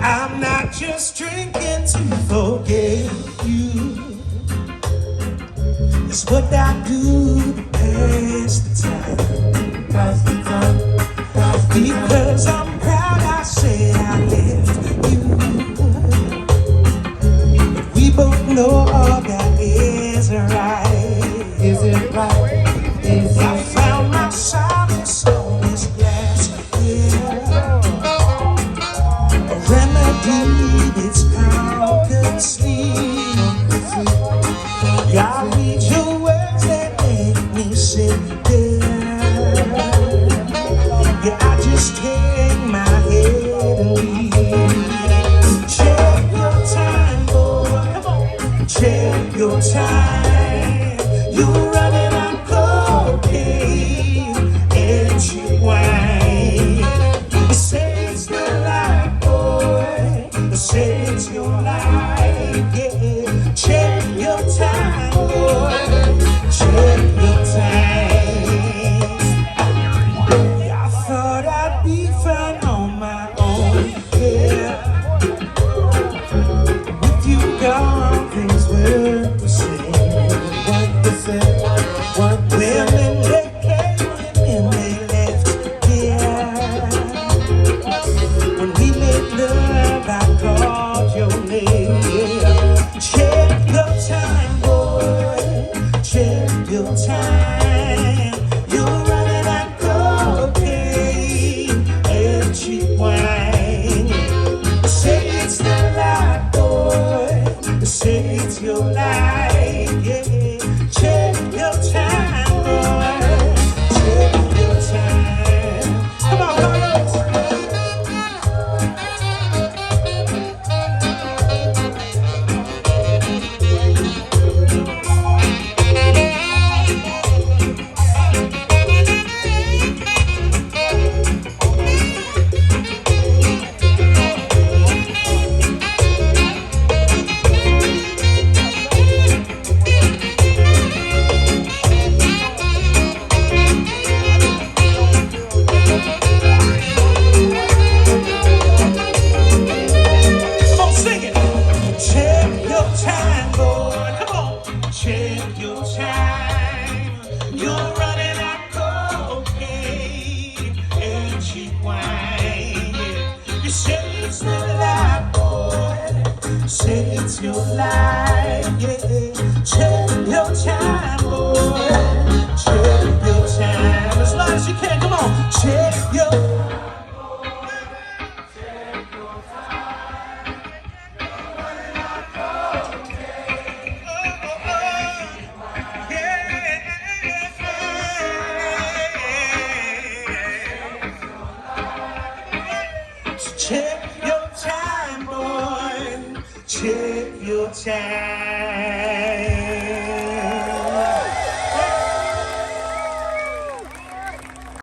I'm not just drinking to forget you. It's what I do to pass the time. Pass the time. Because I'm proud I said I left you. We both know all that isn't right. Is it right? Is I found my solace on this glass. Yeah. A remedy that's conquered sleep. God read your words that make me sit there. Yeah, I just take my head and leave. Check your time, boy. Come on. Check your time. You're running on cocaine and cheap wine. They say it's your life, boy. They say it's your life, yeah. Check your time, boy. Check your time. Yeah, I thought I'd be fine on my own, yeah. With you gone, things were the same. 1%, 1%. Women they came and they left, yeah. When we made love, I called your name, yeah. Check your time, boy. Check your time. You're running out cocaine and cheap wine. Say it's the life, boy. Say it's your life, yeah. Check your time, boy. Check your time. Come on, Carlos. Come on, sing it. Check your time, boy. Come on. Check your time. You're running out cocaine and cheap wine. You say it's the life, boy. Say it's your life, yeah. Check your time, boy. Check your time. As loud as you can. Come on. Check your check your time, boy. Check your time.